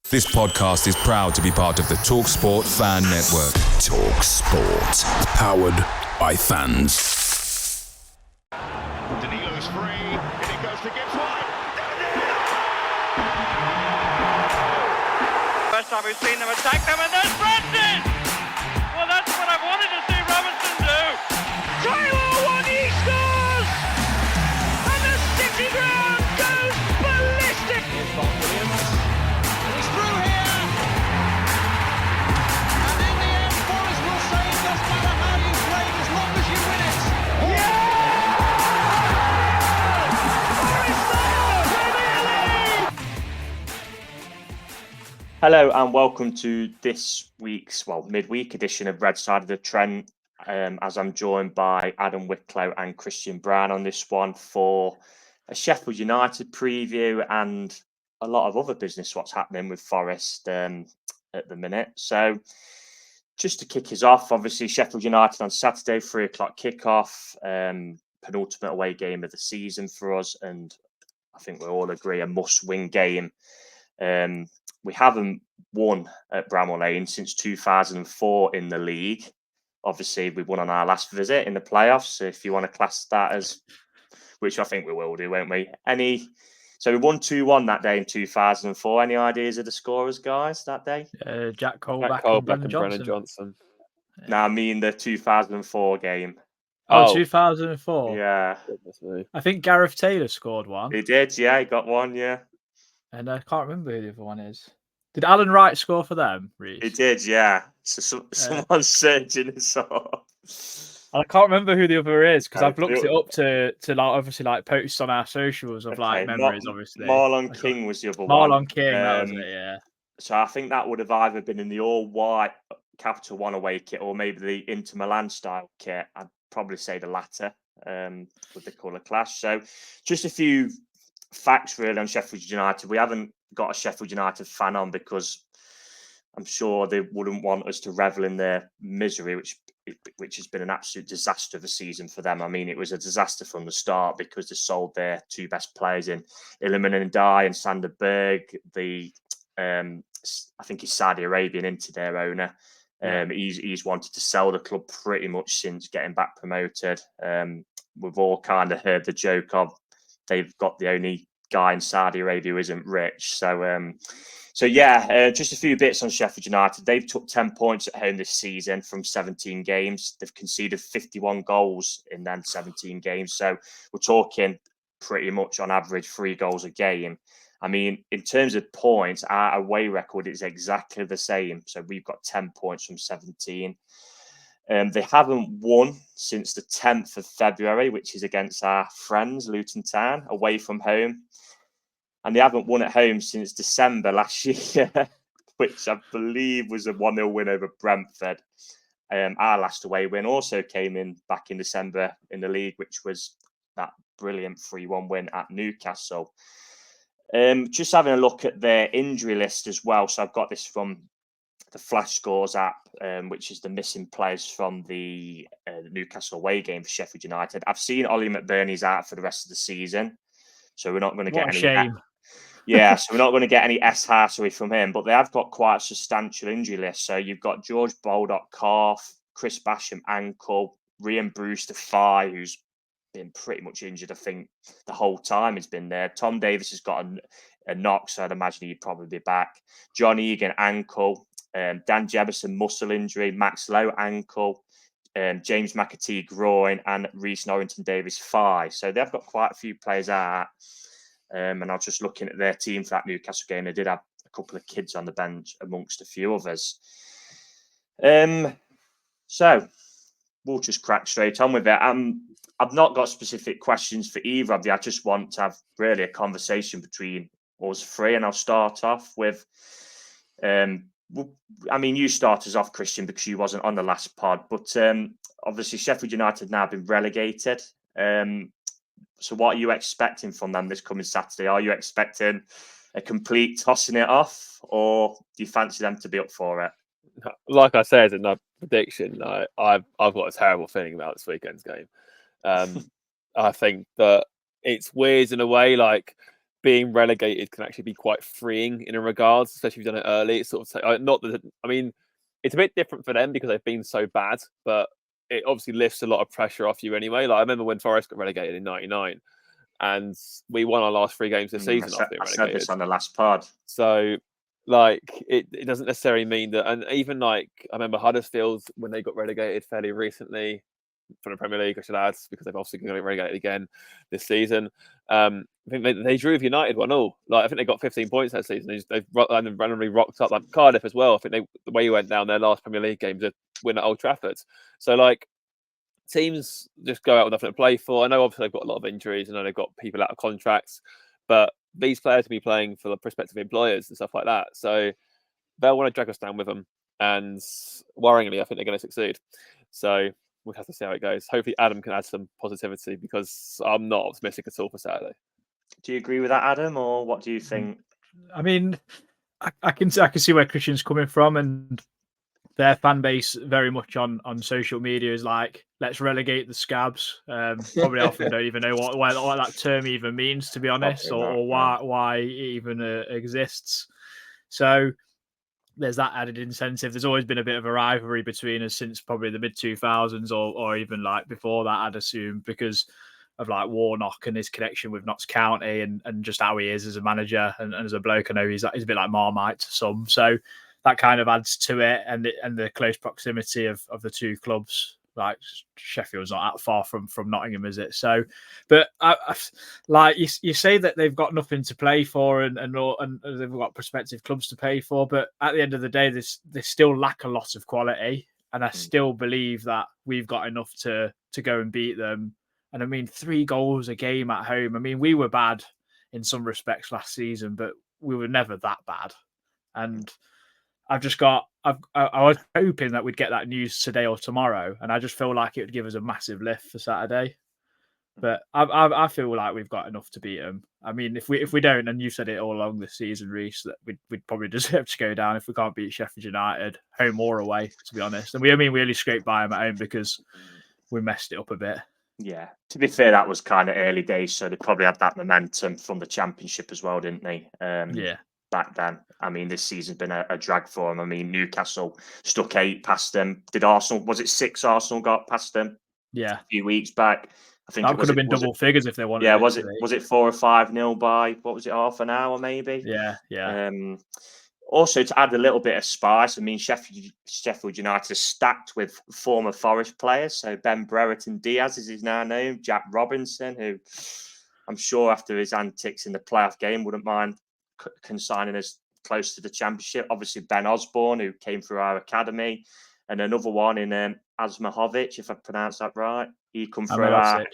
This podcast is proud to be part of the TalkSport Fan Network. TalkSport. Powered by fans. Danilo's free, and it goes to Gibbs wide. First time we've seen them attack them, and there's Brandon! Well, that's what I wanted to see Robinson do. Taylor one, he scores! And the City ground goes ballistic! Here's Bob Williams. He's through here! And in the end, Forrest will say it doesn't matter how you play as long as you win it. Yeah! Hello and welcome to this week's, midweek edition of Red Side of the Trent, as I'm joined by Adam Wicklow and Christian Brown on this one for a Sheffield United preview and a lot of other business what's happening with Forest at the minute. So just to kick us off, obviously Sheffield United on Saturday, 3:00 kickoff, penultimate away game of the season for us, and I think we all agree a must-win game. We haven't won at Bramall Lane since 2004 in the league. Obviously, we won on our last visit in the playoffs. So if you want to class that as, which I think we will do, won't we? So we won 2-1 that day in 2004. Any ideas of the scorers, guys, that day? Jack Colback and Brennan Johnson. No, I mean the 2004 game. Oh, 2004. Yeah. I think Gareth Taylor scored one. He did, yeah. He got one, yeah. And I can't remember who the other one is. Did Alan Wright score for them, Reece? He did, yeah. So someone's searching this up. I can't remember who the other is because I've looked it up to obviously posts on our socials of memories, obviously. Marlon King was the other one. Marlon King, that was it, yeah. So I think that would have either been in the all-white Capital One away kit or maybe the Inter Milan style kit. I'd probably say the latter with the colour clash. So just a few facts really on Sheffield United. We haven't got a Sheffield United fan on because I'm sure they wouldn't want us to revel in their misery, which has been an absolute disaster of a season for them. I mean, it was a disaster from the start because they sold their two best players in Iliman and Dye and Sander Berg. I think he's Saudi Arabian into their owner. He's wanted to sell the club pretty much since getting back promoted. We've all kind of heard the joke of they've got the only guy in Saudi Arabia who isn't rich. So just a few bits on Sheffield United. They've took 10 points at home this season from 17 games. They've conceded 51 goals in them 17 games. So we're talking pretty much on average 3 goals a game. I mean, in terms of points, our away record is exactly the same. So we've got 10 points from 17. They haven't won since the 10th of February, which is against our friends, Luton Town, away from home. And they haven't won at home since December last year, which I believe was a 1-0 win over Brentford. Our last away win also came in back in December in the league, which was that brilliant 3-1 win at Newcastle. Just having a look at their injury list as well. So I've got this from the Flash Scores app, which is the missing players from the Newcastle away game for Sheffield United. I've seen Ollie McBurney's out for the rest of the season, so we're not going to get any. Shame. So we're not going to get any Harsery from him, but they have got quite a substantial injury list. So you've got George Baldock calf, Chris Basham ankle, Ryan Brewster thigh, who's been pretty much injured, I think, the whole time he's been there. Tom Davis has got a knock, so I'd imagine he'd probably be back. John Egan ankle. Dan Jefferson muscle injury, Max Lowe ankle, James McAtee groin, and Reece Norrington Davis thigh. So they've got quite a few players out. And I was just looking at their team for that Newcastle game. They did have a couple of kids on the bench amongst a few others. So we'll just crack straight on with it. I've not got specific questions for either of you. I just want to have really a conversation between us three, and I'll start off with. You start us off, Christian, because you wasn't on the last pod. But obviously, Sheffield United now been relegated. So what are you expecting from them this coming Saturday? Are you expecting a complete tossing it off, or do you fancy them to be up for it? Like I said in my prediction, I've got a terrible feeling about this weekend's game. I think that it's weird in a way, being relegated can actually be quite freeing in a regards, especially if you've done it early. It's sort of not that I mean, it's a bit different for them because they've been so bad, but it obviously lifts a lot of pressure off you anyway. Like I remember when Forest got relegated in '99, and we won our last 3 games of the season after being I said relegated. this on the last pod. So, like, it doesn't necessarily mean that. And even like I remember Huddersfield when they got relegated fairly recently from the Premier League, I should add, because they've obviously got relegated again this season. I think they drew with United 1-1. Like I think they got 15 points that season. They've randomly rocked up, like Cardiff as well. I think the way you went down their last Premier League game to win at Old Trafford. So like teams just go out with nothing to play for. I know obviously they've got a lot of injuries. I know they've got people out of contracts, but these players will be playing for the prospective employers and stuff like that. So they'll want to drag us down with them. And worryingly, I think they're going to succeed. So we'll have to see how it goes. Hopefully, Adam can add some positivity because I'm not optimistic at all for Saturday. Do you agree with that, Adam, or what do you think? I mean, I can see where Christian's coming from, and their fan base very much on social media is like, let's relegate the scabs. Probably often don't even know what that term even means, to be honest, or why it even exists. So there's that added incentive. There's always been a bit of a rivalry between us since probably the mid-2000s or even like before that, I'd assume, because of like Warnock and his connection with Notts County and just how he is as a manager and as a bloke. I know he's a bit like Marmite to some. So that kind of adds to it, and the close proximity of the two clubs. Like Sheffield's not that far from Nottingham, is it? So, but like you say that they've got nothing to play for and they've got prospective clubs to pay for, but at the end of the day, they still lack a lot of quality, and I still believe that we've got enough to go and beat them. And I mean, 3 goals a game at home. I mean, we were bad in some respects last season, but we were never that bad. And I was hoping that we'd get that news today or tomorrow, and I just feel like it would give us a massive lift for Saturday. But I feel like we've got enough to beat them. I mean, if we don't, and you said it all along this season, Reece, that we'd probably deserve to go down if we can't beat Sheffield United, home or away, to be honest. And we only scraped by them at home because we messed it up a bit. Yeah, to be fair, that was kind of early days, so they probably had that momentum from the Championship as well, didn't they? Yeah. Back then. I mean, this season's been a drag for them. I mean, Newcastle stuck 8 past them. Did Arsenal, was it 6 Arsenal got past them? Yeah. A few weeks back. I think that could have been double figures if they wanted. Yeah, was it 4 or 5-0 by, what was it, half an hour maybe? Yeah. Also, to add a little bit of spice, I mean, Sheffield United is stacked with former Forest players. So Ben Brereton Diaz, as he's now known, Jack Robinson, who I'm sure after his antics in the playoff game wouldn't mind consigning us close to the Championship. Obviously, Ben Osborne, who came through our academy, and another one in Asmahovic, if I pronounced that right. He come through our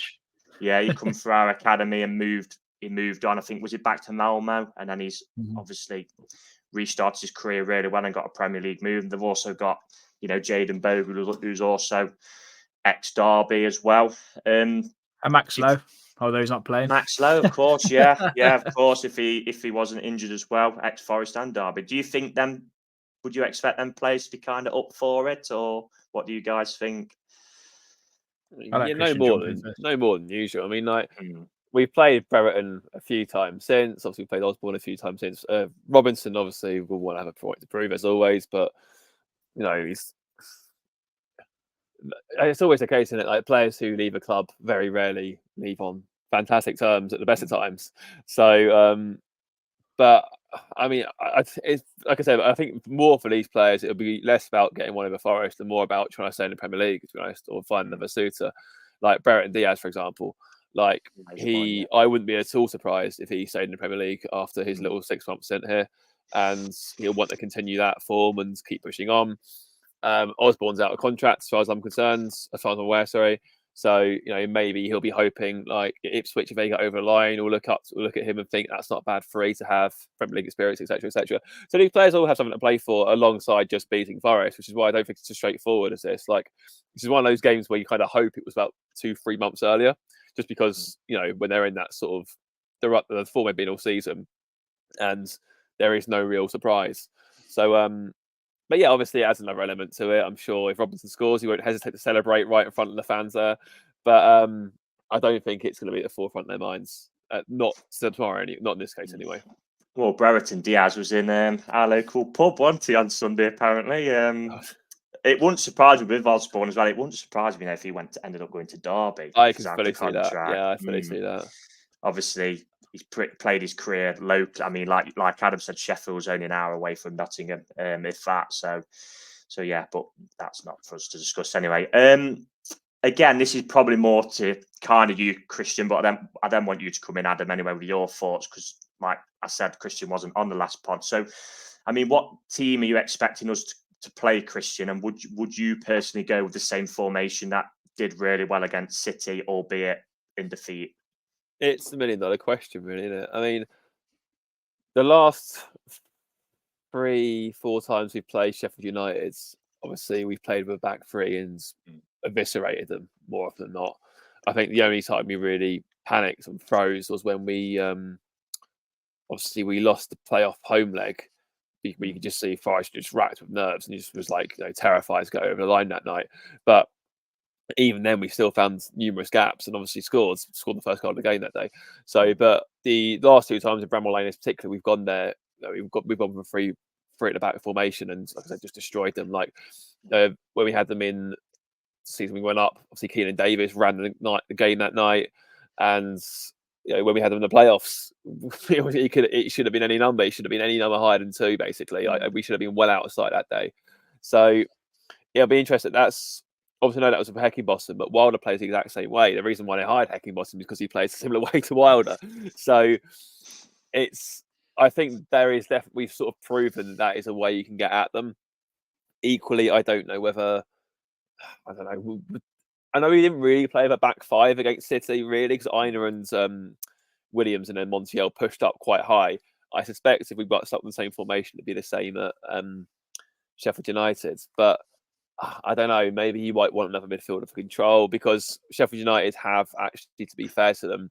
academy and moved on. I think, was it back to Malmo? And then he's obviously restarted his career really well and got a Premier League move. And they've also got, Jayden Bogle, who's also ex-Derby as well. And Max Lowe, although he's not playing. Max Lowe, of course, yeah, of course. If he wasn't injured as well, ex-Forest and Derby. Do you think them? Would you expect them players to be kind of up for it, or what do you guys think? No more than usual. I mean, like we've played Brereton a few times since. Obviously, we played Osborne a few times since. Robinson obviously will want to have a point to prove as always, but it's always the case, isn't it? Like players who leave a club very rarely leave on fantastic terms at the best of times. So, but I mean, it's like I said, I think more for these players, it'll be less about getting one over Forest and more about trying to stay in the Premier League, to be honest, or find another suitor. Like Brereton Diaz, for example. Like I wouldn't be at all surprised if he stayed in the Premier League after his little 6 month stint here, and he'll want to continue that form and keep pushing on. Osborne's out of contract, as far as I'm concerned, as far as I'm aware. Sorry. So maybe he'll be hoping like Ipswich, if they get over the line, will look at him and think that's not bad free to have Premier League experience, etc., etc. So these players all have something to play for alongside just beating Forest, which is why I don't think it's as straightforward as this. Like this is one of those games where you kind of hope it was about 2-3 months earlier, just because when they're in that sort of the form they've been all season, and there is no real surprise. So but yeah, obviously it adds another element to it. I'm sure if Robinson scores, he won't hesitate to celebrate right in front of the fans there. But I don't think it's going to be at the forefront of their minds. Not tomorrow, not in this case anyway. Well, Brereton Diaz was in our local pub, wasn't he, on Sunday, apparently. It wouldn't surprise me with Osborne as well. It wouldn't surprise me if he ended up going to Derby. I can fully see that. Yeah, I fully see that. Obviously, he's played his career locally. I mean, like Adam said, Sheffield's only an hour away from Nottingham, if that. So yeah, but that's not for us to discuss anyway. Again, this is probably more to kind of you, Christian, but I then want you to come in, Adam, anyway, with your thoughts, because like I said, Christian wasn't on the last pod. So, I mean, what team are you expecting us to play, Christian? And would you personally go with the same formation that did really well against City, albeit in defeat? It's the $1 million question, really, isn't it? I mean, the last 3-4 times we've played Sheffield United, obviously we've played with a back three and eviscerated them more often than not. I think the only time we really panicked and froze was when we obviously we lost the playoff home leg. You could just see Forrest just racked with nerves and he just was like, terrified to go over the line that night. But even then, we still found numerous gaps and obviously scored the first goal of the game that day. So, but the last 2 times in Bramall Lane, in particular, we've gone there. We've gone for three at the back formation, and like I said, just destroyed them. Like when we had them in the season, we went up. Obviously, Keenan Davis ran the game that night, and when we had them in the playoffs, it should have been any number. It should have been any number higher than 2. Basically, we should have been well outside that day. So, yeah, I'll be interested. That's obviously, no, that was with Heckingbottom, but Wilder plays the exact same way. The reason why they hired Heckingbottom is because he plays a similar way to Wilder. So I think we've sort of proven that is a way you can get at them. Equally, I don't know. I know we didn't really play with a back 5 against City, really, because Aina and Williams and then Montiel pushed up quite high. I suspect if we've got something the same formation, it'd be the same at Sheffield United. But I don't know, maybe you might want another midfielder for control, because Sheffield United have actually, to be fair to them,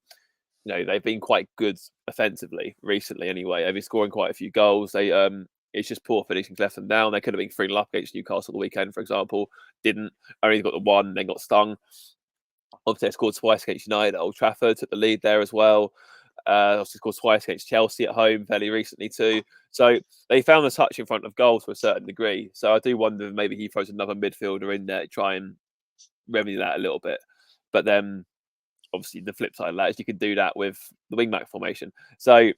they've been quite good offensively recently anyway. They've been scoring quite a few goals. It's just poor finishing left them down. They could have been 3-0 up against Newcastle the weekend, for example. Didn't. Only got the 1, then got stung. Obviously, they scored twice against United at Old Trafford, took the lead there as well. Obviously scored twice against Chelsea at home fairly recently too. So they found the touch in front of goal to a certain degree. So I do wonder if maybe he throws another midfielder in there to try and remedy that a little bit. But then obviously the flip side of that is you can do that with the wing-back formation. So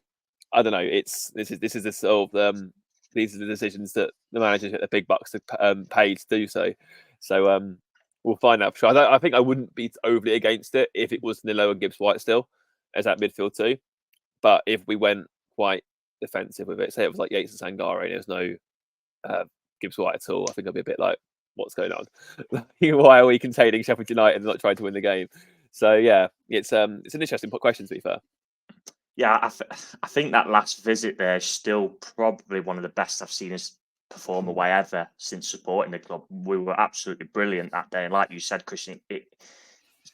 I don't know. This is the sort of these are the decisions that the managers get the big bucks to pay to do so. So we'll find out for sure. I think I wouldn't be overly against it if it was Nilo and Gibbs White still as that midfield too. But if we went quite defensive with it, say it was like Yates and Sangare and there's no Gibbs White at all, I think I'd be a bit like, what's going on? Why are we containing Sheffield United and not trying to win the game? So yeah, it's an interesting question, to be fair. Yeah, I think that last visit there is still probably one of the best I've seen us perform away ever since supporting the club. We were absolutely brilliant that day, and like you said, Christian, it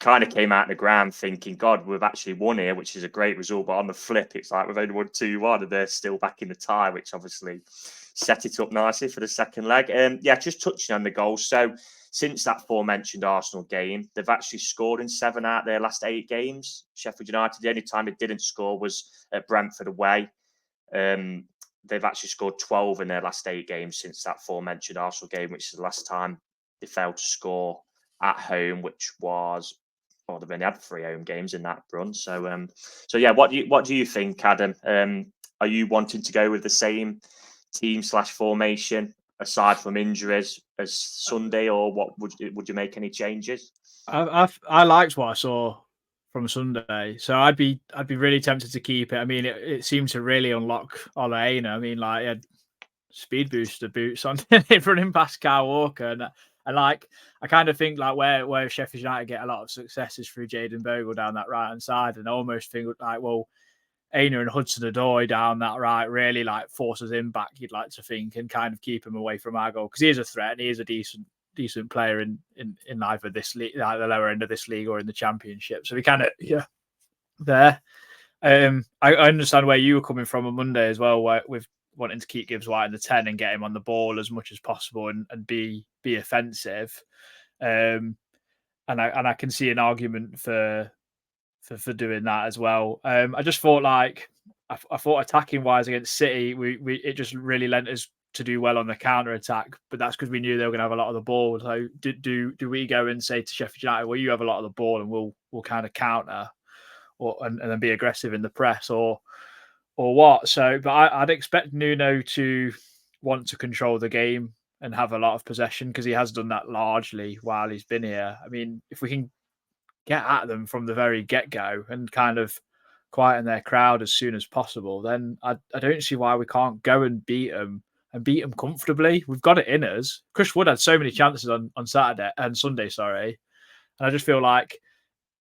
kind of came out of the ground thinking, God, we've actually won here, which is a great result. But on the flip, it's like we've only won 2-1 and they're still back in the tie, which obviously set it up nicely for the second leg. Yeah, just touching on the goals. So since that aforementioned Arsenal game, they've actually scored in 7 out of their last 8 games. Sheffield United, the only time they didn't score was at Brentford away. They've actually scored 12 in their last 8 games since that aforementioned Arsenal game, which is the last time they failed to score at home, which was, well, they've only had 3 home games in that run. So yeah, what do you think, Adam? Are you wanting to go with the same team/formation aside from injuries as Sunday, or what would you make any changes? I liked what I saw from Sunday, so I'd be really tempted to keep it. I mean, it seemed to really unlock Ole Aina. I mean, like, he had speed booster boots on running past Kyle Walker, and like, I kind of think like where Sheffield United get a lot of success is through Jayden Bogle down that right hand side, and I almost think like, well, Aina and Hudson-Odoi down that right really like forces him back, you'd like to think, and kind of keep him away from our goal, because he is a threat and he is a decent player in either this league, like the lower end of this league, or in the Championship. So we kind of there. I understand where you were coming from on Monday as well, with wanting to keep Gibbs White in the 10 and get him on the ball as much as possible and be offensive. And I can see an argument for for doing that as well. I just thought I thought attacking wise against City, it just really lent us to do well on the counter attack, but that's because we knew they were going to have a lot of the ball. So do we go and say to Sheffield United, well, you have a lot of the ball and we'll kind of counter and then be aggressive in the press or what? So, but I'd expect Nuno to want to control the game and have a lot of possession because he has done that largely while he's been here. I mean, if we can get at them from the very get-go and kind of quieten their crowd as soon as possible, then I don't see why we can't go and beat them comfortably. We've got it in us. Chris Wood had so many chances on Saturday and Sunday, and I just feel like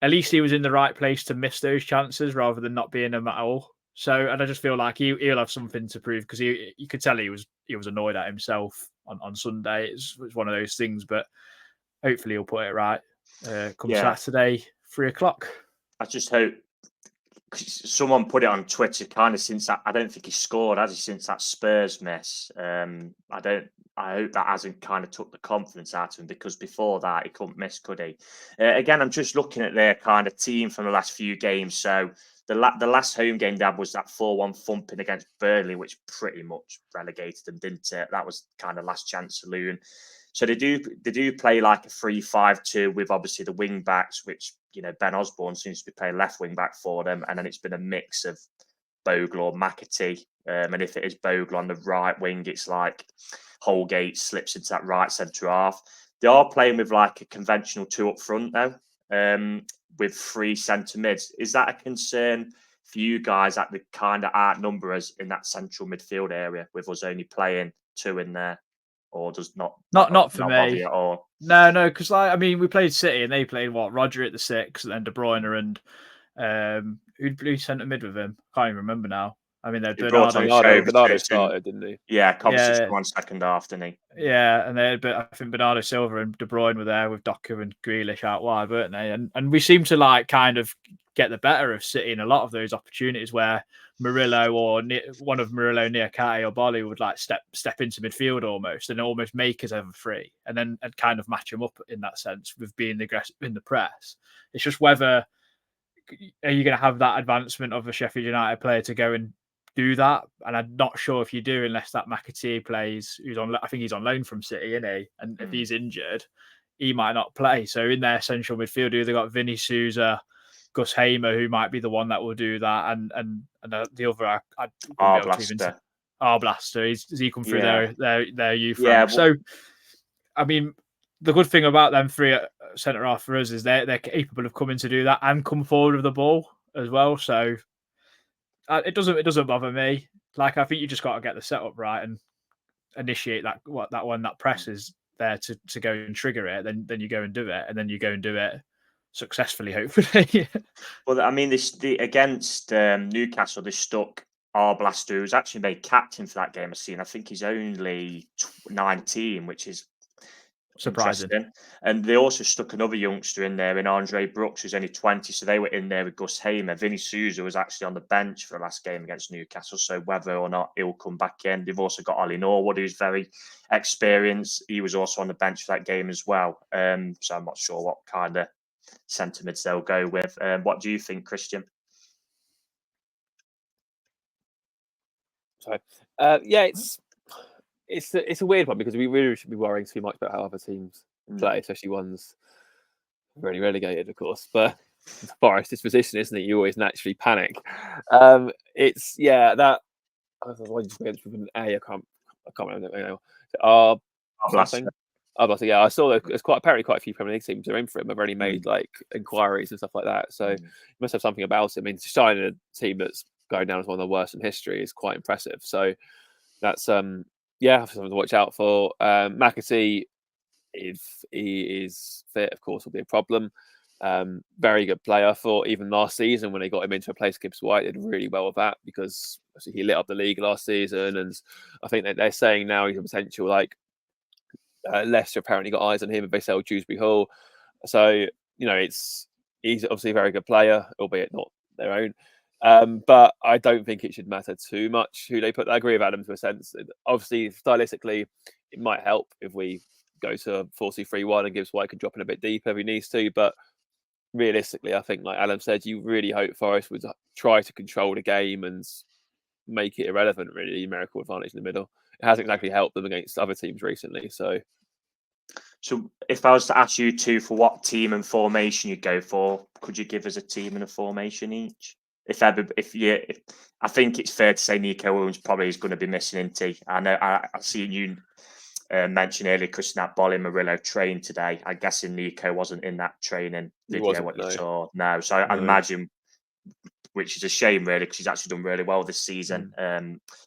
at least he was in the right place to miss those chances rather than not being them at all. So, and I just feel like he'll have something to prove because you could tell he was annoyed at himself on Sunday. It's one of those things, but hopefully he'll put it right come Saturday, 3:00. I just hope someone put it on Twitter kind of since I don't think he scored, has he, since that Spurs miss? I hope that hasn't kind of took the confidence out of him because before that he couldn't miss, could he? Again, I'm just looking at their kind of team from the last few games. So the last home game they had was that 4-1 thumping against Burnley, which pretty much relegated them, didn't it? That was kind of last chance saloon. So they do play like a 3-5-2 with obviously the wing backs, which Ben Osborne seems to be playing left wing back for them, and then it's been a mix of Bogle or McAtee. And if it is Bogle on the right wing, it's like Holgate slips into that right centre half. They are playing with like a conventional 2 up front now, with 3 centre mids. Is that a concern for you guys that they kind of outnumber us in that central midfield area with us only playing 2 in there? Or does not for me at all? No, because we played City and they played Roger at the 6 and then De Bruyne and who centre mid with him? Can't even remember now. I mean, Bernardo started, didn't he? Yeah, Kovacic won second half, didn't he? Yeah, but I think Bernardo Silva and De Bruyne were there with Docker and Grealish out wide, weren't they? And we seem to kind of get the better of City in a lot of those opportunities where Murillo or one of Murillo, Niakate or Bolly would step into midfield almost and almost make us ever free and then kind of match them up in that sense with being aggressive in the press. It's just whether are you going to have that advancement of a Sheffield United player to go and do that? And I'm not sure if you do unless that McAtee plays. I think he's on loan from City, isn't he? And if he's injured, he might not play. So in their central midfield, they've got Vinny Souza, Gus Hamer, who might be the one that will do that, and the other Arblaster. Does he come through their youth rank? So, I mean, the good thing about them 3 at centre half for us is they're capable of coming to do that and come forward with the ball as well. So it doesn't bother me. I think you just got to get the setup right and initiate that press is there to go and trigger it. Then you go and do it, and then you go and do it successfully, hopefully. Well, I mean, against Newcastle, they stuck Arblaster, who's actually made captain for that game. I think he's only 19, which is surprising. And they also stuck another youngster in there, in Andre Brooks, who's only 20. So they were in there with Gus Hamer. Vinny Souza was actually on the bench for the last game against Newcastle. So whether or not he'll come back in, they've also got Ollie Norwood, who's very experienced. He was also on the bench for that game as well. So I'm not sure what kind of sentiments they'll go with. What do you think, Christian? Sorry. It's a weird one because we really should be worrying too much about how other teams play, especially ones really relegated, of course. But Forest disposition, isn't it? You always naturally panic. That I don't know why you against with an A. I can't remember. Yeah, I saw there's apparently quite a few Premier League teams are in for him. Have already made inquiries and stuff like that. So you must have something about it. I mean, to shine a team that's going down as one of the worst in history is quite impressive. So that's something to watch out for. McAtee, if he is fit, of course, will be a problem. Very good player. I thought even last season when they got him into a place Gibbs White, they did really well with that because he lit up the league last season, and I think that they're saying now he's a potential Leicester apparently got eyes on him if they sell Dewsbury Hall. So he's obviously a very good player, albeit not their own. But I don't think it should matter too much who they put. I agree with Adam to a sense. Obviously, stylistically, it might help if we go to 4-2-3-1 and Gibbs White can drop in a bit deeper if he needs to. But realistically, I think, like Alan said, you really hope Forest would try to control the game and make it irrelevant, really, numerical advantage in the middle. It hasn't exactly helped them against other teams recently. So if I was to ask you two for what team and formation you'd go for, could you give us a team and a formation each? I think it's fair to say Nico Williams probably is going to be missing in I know I seen you mention earlier, Christian, that Bolly Murillo trained today. I'm guessing Nico wasn't in that training video. You saw? No, so I imagine, which is a shame really, because he's actually done really well this season.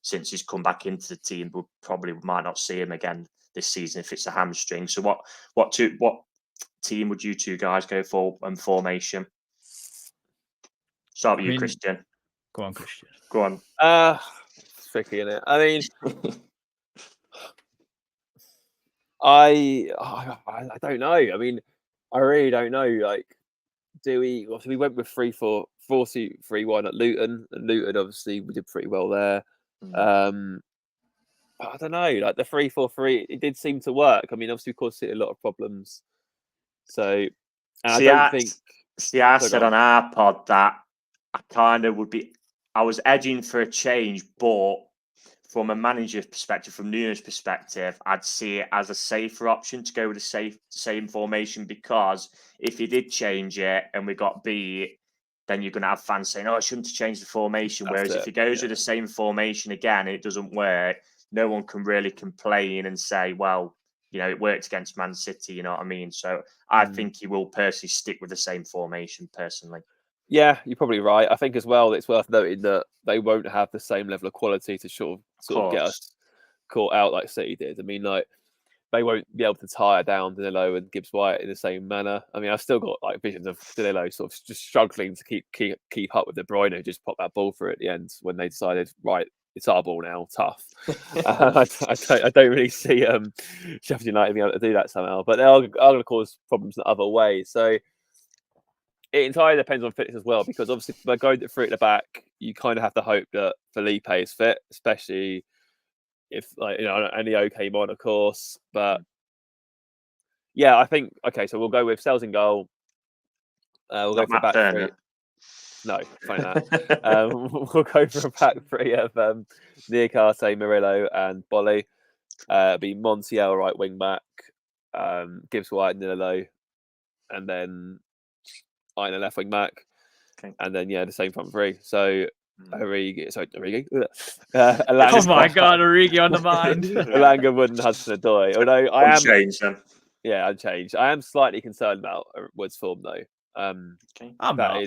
Since he's come back into the team, we probably might not see him again this season if it's a hamstring. So what team would you two guys go for and formation? Start with you, Christian. Go on, Christian. Go on. It's tricky, isn't it? I mean, I don't know. I mean, I really don't know. Like, we went with 3-4-2-3-1 at Luton, and Luton obviously we did pretty well there. But I don't know. Like the 3-4-3, it did seem to work. I mean, obviously, we caused it a lot of problems. So, I said on our pod that I kind of would be. I was edging for a change, but from a manager's perspective, from Nuno's perspective, I'd see it as a safer option to go with the same formation, because if he did change it and we got beat, then you're going to have fans saying, "Oh, I shouldn't have changed the formation." Whereas if he goes with the same formation again and it doesn't work, no one can really complain and say, "Well, it worked against Man City." You know what I mean? So I think he will personally stick with the same formation. Personally. Yeah, you're probably right. I think as well, it's worth noting that they won't have the same level of quality to sort of get us caught out like City did. I mean, like they won't be able to tire down Danilo and Gibbs White in the same manner. I mean, I've still got like visions of Danilo sort of just struggling to keep up with De Bruyne, who just popped that ball through at the end when they decided, right, it's our ball now, tough. I don't really see Sheffield United being able to do that somehow, but they are going to cause problems in other ways. So it entirely depends on fitness as well, because obviously by going through at the back, you kind of have to hope that Felipe is fit, especially if Neo came on, of course. But yeah, I think so we'll go with Sells in goal. We'll go for a back three. No, funny that. We'll go for a back three of Niakate, Murillo, and Bolly. Be Montiel right wing back, Gibbs White, Nilolo, and then Aina left wing back, and then the same front three. So Origi. Oh my God, Origi on the mind. Elanga, Wood, and Hudson-Odoi. Although I am unchanged then. Yeah, unchanged. I am slightly concerned about Wood's form though. I'm not.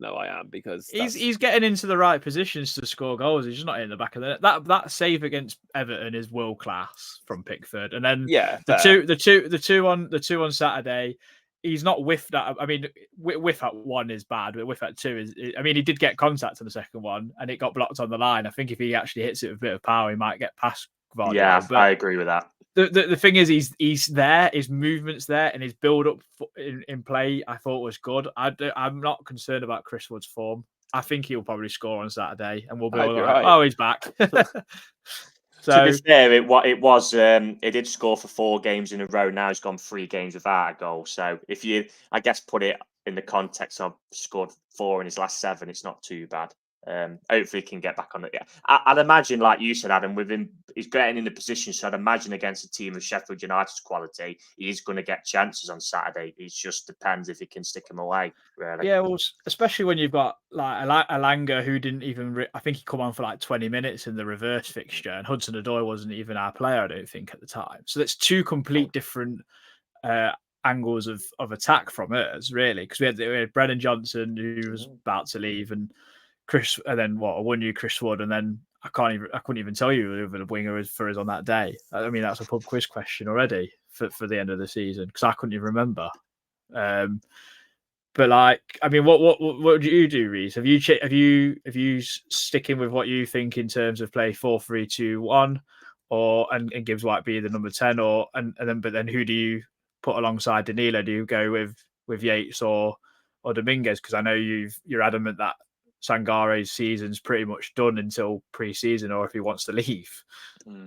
No, I am, because he's getting into the right positions to score goals. He's just not in the back of the net. That save against Everton is world class from Pickford, and then the two on Saturday. He's not whiffed at. I mean, whiff at one is bad, but whiff at two is. I mean, he did get contact on the second one, and it got blocked on the line. I think if he actually hits it with a bit of power, he might get past Vardy. Yeah, I agree with that. The thing is, he's there. His movement's there, and his build up in play, I thought was good. I'm not concerned about Chris Wood's form. I think he'll probably score on Saturday, and we'll be all right. Oh, he's back. So, to be fair, it did score for 4 games in a row. Now he's gone 3 games without a goal. So if you, I guess, put it in the context of scored 4 in his last 7, it's not too bad. Hopefully he can get back on it. Yeah, I'd imagine, like you said, Adam, with him, he's getting in the position. So I'd imagine against a team of Sheffield United's quality, he's going to get chances on Saturday. It just depends if he can stick them away. Really. Yeah, well, especially when you've got like Elanga, who didn't even. I think he come on for like 20 minutes in the reverse fixture, and Hudson-Odoi wasn't even our player, I don't think, at the time. So that's 2 complete different angles of attack from us, really, because we had Brennan Johnson, who was about to leave, and Chris, and then one new Chris Wood, and then I couldn't even tell you who the winger is for us on that day. I mean, that's a pub quiz question already for the end of the season, because I couldn't even remember. But like, I mean, what do you do, Reece? Have you sticking with what you think in terms of play 4-3-2-1, and Gibbs White be the number 10, but then who do you put alongside Danilo? Do you go with Yates or Dominguez? Because I know you're adamant that Sangare's season's pretty much done until pre-season, or if he wants to leave.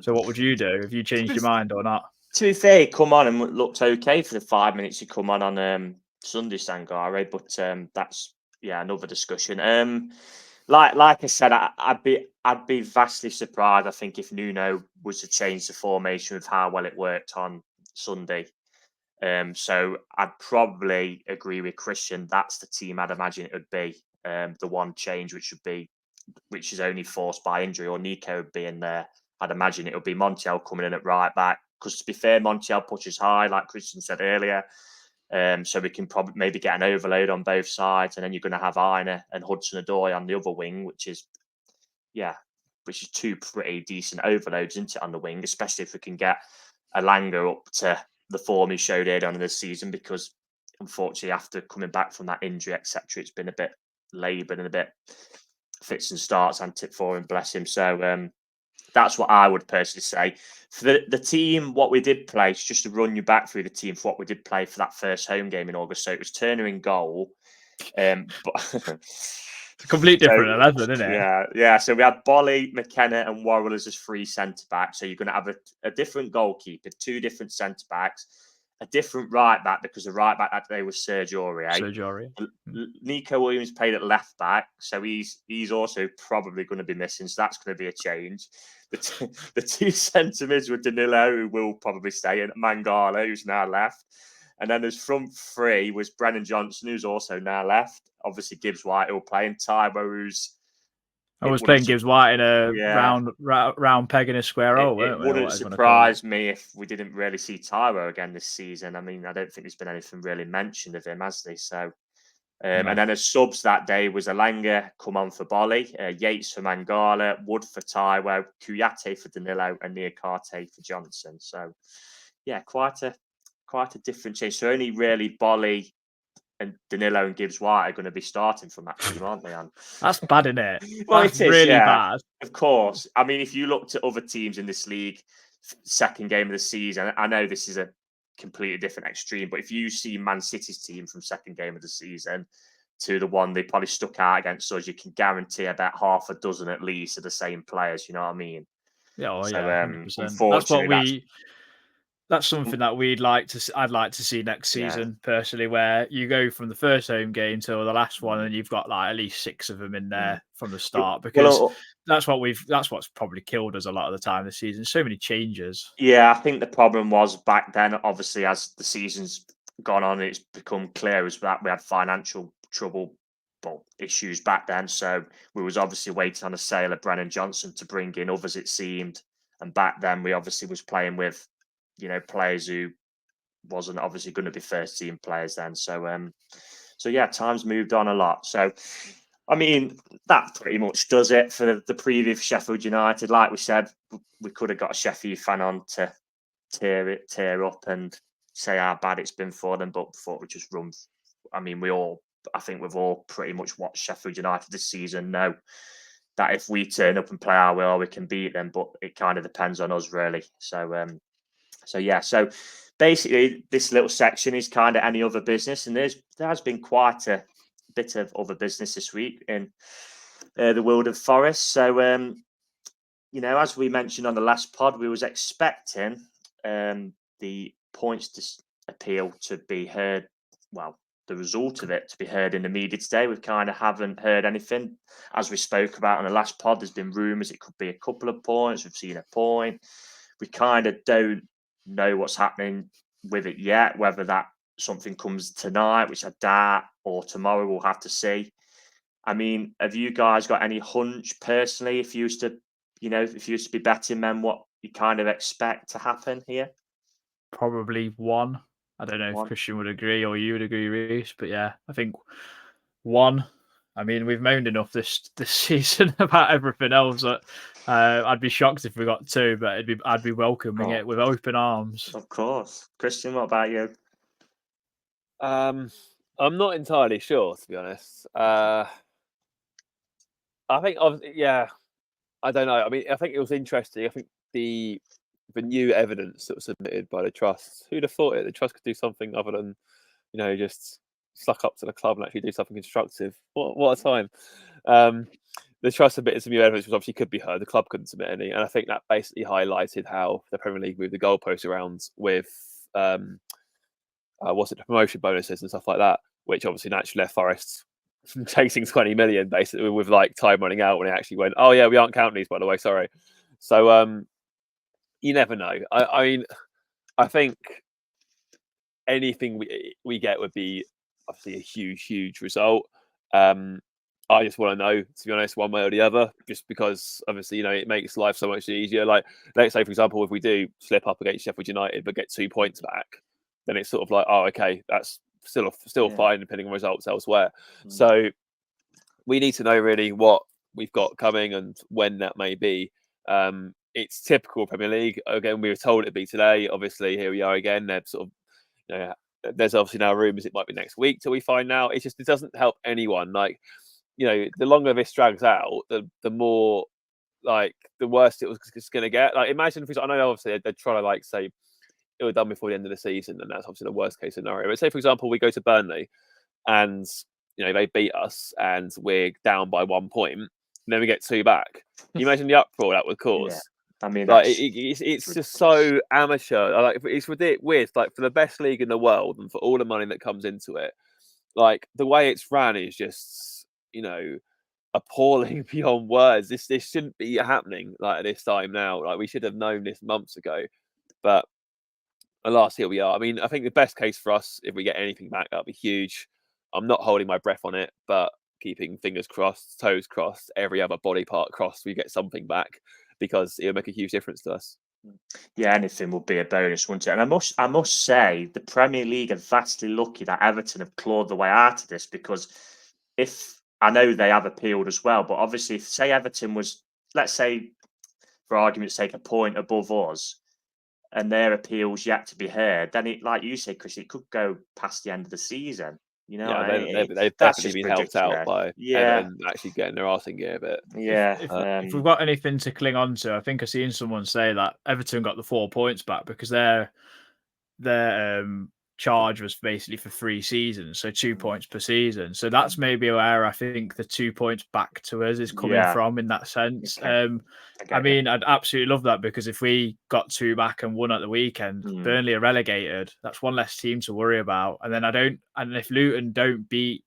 So what would you do? Have you changed your mind or not? To be fair, he come on and looked okay for the 5 minutes he come on Sunday Sangare, but that's another discussion. Like I said, I'd be vastly surprised. I think if Nuno was to change the formation with how well it worked on Sunday. So I'd probably agree with Christian. That's the team I'd imagine it would be. The one change which is only forced by injury, or Nico would be in there. I'd imagine it would be Montiel coming in at right back. Because to be fair, Montiel pushes high, like Christian said earlier. So we can probably maybe get an overload on both sides, and then you're going to have Aina and Hudson-Odoi on the other wing, which is two pretty decent overloads, isn't it, on the wing, especially if we can get Alanga up to the form he showed earlier on in the season, because unfortunately after coming back from that injury, etc., it's been a bit laboured and a bit fits and starts, antic for him, bless him. So that's what I would personally say. For the team, what we did play, just to run you back through the team for what we did play for that first home game in August. So it was Turner in goal. But it's a complete different 11, isn't it? Yeah. So we had Bolly, McKenna, and Worrell as 3 centre backs. So you're going to have a different goalkeeper, 2 different centre backs, a different right back, because the right back that day was Serge Aurier. Nico Williams played at left back, so he's also probably going to be missing. So that's going to be a change. The 2 centre mids were Danilo, who will probably stay, and Mangala, who's now left. And then there's front 3 was Brennan Johnson, who's also now left. Obviously, Gibbs White will play, and Tybo, who's... I was playing Gibbs White in a round peg in a square hole, It wouldn't surprise me if we didn't really see Tyro again this season. I mean, I don't think there's been anything really mentioned of him, has there? So, and then as subs that day was Alanga come on for Bolly, Yates for Mangala, Wood for Taiwo, Kuyate for Danilo, and Niakate for Johnson. So, quite a different change. So only really Bolly and Danilo and Gibbs White are going to be starting from that team, aren't they, Anne? That's bad, isn't it? Well, That's it is really bad. Of course. I mean, if you looked at other teams in this league, second game of the season, I know this is a completely different extreme, but if you see Man City's team from second game of the season to the one they probably stuck out against us, you can guarantee about half a dozen at least of the same players. You know what I mean? Yeah, 100%. Unfortunately, that's something that I'd like to see next season, personally, where you go from the first home game to the last one, and you've got like at least 6 of them in there from the start, because that's what's probably killed us a lot of the time this season. So many changes. Yeah, I think the problem was back then, obviously, as the season's gone on, it's become clear as that we had financial issues back then. So we was obviously waiting on a sale of Brennan Johnson to bring in others, it seemed. And back then we obviously was playing with, players who wasn't obviously going to be first team players then. So time's moved on a lot. So, I mean, that pretty much does it for the preview of Sheffield United. Like we said, we could have got a Sheffield fan on to tear up and say how bad it's been for them, but thought we'd just run. I mean, I think we've all pretty much watched Sheffield United this season, know that if we turn up and play our will, we can beat them, but it kind of depends on us, really. So basically, this little section is kind of any other business, and there has been quite a bit of other business this week in the world of Forest. So, as we mentioned on the last pod, we was expecting the points appeal to be heard. Well, the result of it to be heard in the media today. We kind of haven't heard anything. As we spoke about on the last pod, there's been rumours it could be a couple of points. We've seen a point. We kind of don't know what's happening with it yet, whether that something comes tonight, which I doubt, or tomorrow, we'll have to see. I mean, have you guys got any hunch personally, if you used to be betting men, what you kind of expect to happen here? Probably 1. I don't know if Christian would agree or you would agree, Reece, but yeah, I think 1. I mean, we've moaned enough this season about everything else that I'd be shocked if we got 2, but I'd be welcoming it with open arms. Of course. Christian, what about you? I'm not entirely sure, to be honest. I think, I don't know. I mean, I think it was interesting. I think the new evidence that was submitted by the Trust, who'd have thought it? The Trust could do something other than, just suck up to the club and actually do something constructive. What a time. The Trust submitted some new evidence, which obviously could be heard. The club couldn't submit any. And I think that basically highlighted how the Premier League moved the goalposts around with the promotion bonuses and stuff like that, which obviously naturally left Forest chasing 20 million basically with like time running out when it actually went, oh yeah, we aren't counting these, by the way, sorry. So you never know. I mean, I think anything we get would be obviously a huge result. I just want to know, to be honest, one way or the other, just because obviously, it makes life so much easier. Like, let's say, for example, if we do slip up against Sheffield United but get 2 points back, then it's sort of like, oh, okay, that's still fine depending on results elsewhere. So we need to know really what we've got coming and when that may be. It's typical Premier League. Again, we were told it'd be today. Obviously, here we are again. They're sort of, there's obviously now rumours it might be next week till we find out. It doesn't help anyone. Like, the longer this drags out, the more, like, the worse it was going to get. Like, imagine if I know obviously they're trying to, like, say it was done before the end of the season, and that's obviously the worst case scenario. But say, for example, we go to Burnley and they beat us and we're down by 1 point, and then we get 2 back. Can you imagine the uproar that would cause? Yeah. I mean, like it's just so amateur. Like, it's ridiculous. Like, for the best league in the world and for all the money that comes into it, like, the way it's ran is just appalling beyond words. This shouldn't be happening like at this time now. Like, we should have known this months ago, but alas, here we are. I mean, I think the best case for us, if we get anything back, that'll be huge. I'm not holding my breath on it, but keeping fingers crossed, toes crossed, every other body part crossed, we get something back, because it'll make a huge difference to us. Yeah, anything would be a bonus, wouldn't it? And I must say, the Premier League are vastly lucky that Everton have clawed their way out of this, because if I know they have appealed as well, but obviously, if say Everton was, let's say, for argument's sake, a point above us, and their appeals yet to be heard, then it, like you said, Chris, it could go past the end of the season. They've definitely been helped out by Everton actually getting their arse in gear a bit. Yeah. If we've got anything to cling on to, I think I've seen someone say that Everton got the 4 points back because their charge was basically for 3 seasons, so 2 points per season. So that's maybe where I think the 2 points back to us is coming from in that sense. Okay. I mean, I'd absolutely love that, because if we got 2 back and won at the weekend, Burnley are relegated. That's one less team to worry about. And then if Luton don't beat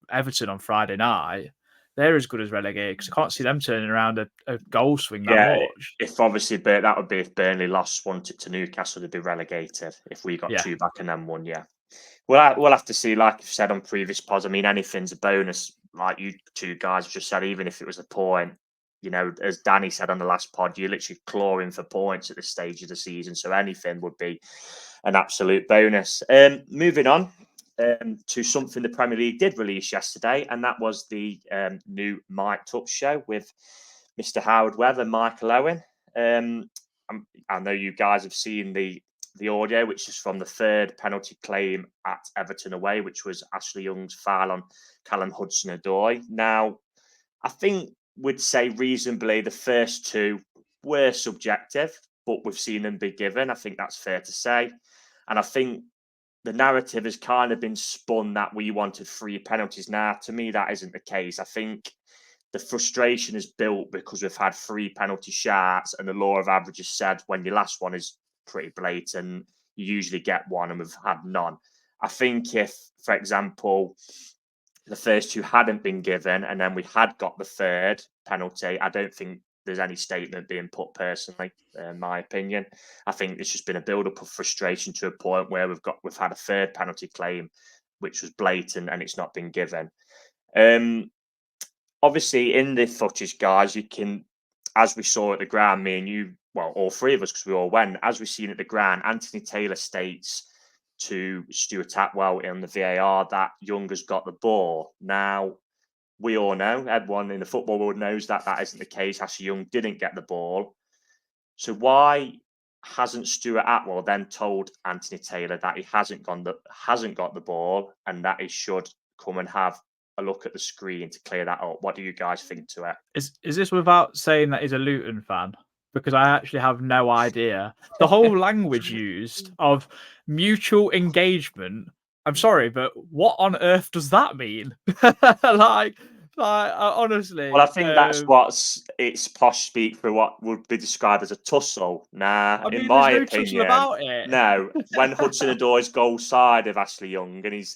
Everton on Friday night, they're as good as relegated, because I can't see them turning around a goal swing that much. If obviously, that would be if Burnley lost 1 to Newcastle, they'd be relegated. If we got 2 back and then 1, Well, we'll have to see. Like you've said on previous pods, I mean, anything's a bonus. Like you two guys just said, even if it was a point, as Danny said on the last pod, you're literally clawing for points at this stage of the season. So anything would be an absolute bonus. Moving on. To something the Premier League did release yesterday, and that was the new Mic'd Up show with Mr. Howard Webb and Michael Owen. I know you guys have seen the audio, which is from the 3rd penalty claim at Everton away, which was Ashley Young's foul on Callum Hudson-Odoi. Now, I think we'd say reasonably the first 2 were subjective, but we've seen them be given. I think that's fair to say. And I think the narrative has kind of been spun that we wanted 3 penalties. Now, to me, that isn't the case. I think the frustration is built because we've had 3 penalty shots, and the law of averages said when your last one is pretty blatant, you usually get 1, and we've had none. I think if, for example, the first 2 hadn't been given and then we had got the 3rd penalty, I don't think there's any statement being put personally, in my opinion. I think it's just been a build-up of frustration to a point where we've had a 3rd penalty claim, which was blatant, and it's not been given. Obviously, in the footage, guys, you can, as we saw at the ground, me and you, well, all 3 of us, because we all went, as we've seen at the ground, Anthony Taylor states to Stuart Atwell in the VAR that Young has got the ball. Now, we all know, everyone in the football world knows that isn't the case. Ashley Young didn't get the ball. So why hasn't Stuart Atwell then told Anthony Taylor that he hasn't got the ball, and that he should come and have a look at the screen to clear that up? What do you guys think to it? Is this without saying that he's a Luton fan? Because I actually have no idea. The whole language used of mutual engagement. I'm sorry, but what on earth does that mean? Like, Honestly. Well, I think that's it's posh speak for what would be described as a tussle. Nah, I in mean, there's my no tussle opinion, about it. no. When Hudson-Odoi's goal side of Ashley Young, and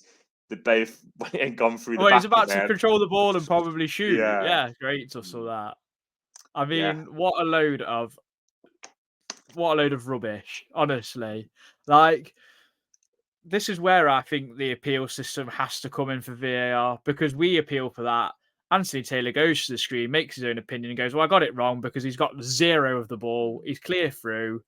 they both went and gone through the Well, he's back of about to him. control the ball and probably shoot. Yeah, Yeah, great tussle that. I yeah. mean, what a load of rubbish, honestly. Like, this is where I think the appeal system has to come in for VAR, because we appeal for that. Anthony Taylor goes to the screen, makes his own opinion, and goes, "Well, I got it wrong because he's got zero of the ball. He's clear through.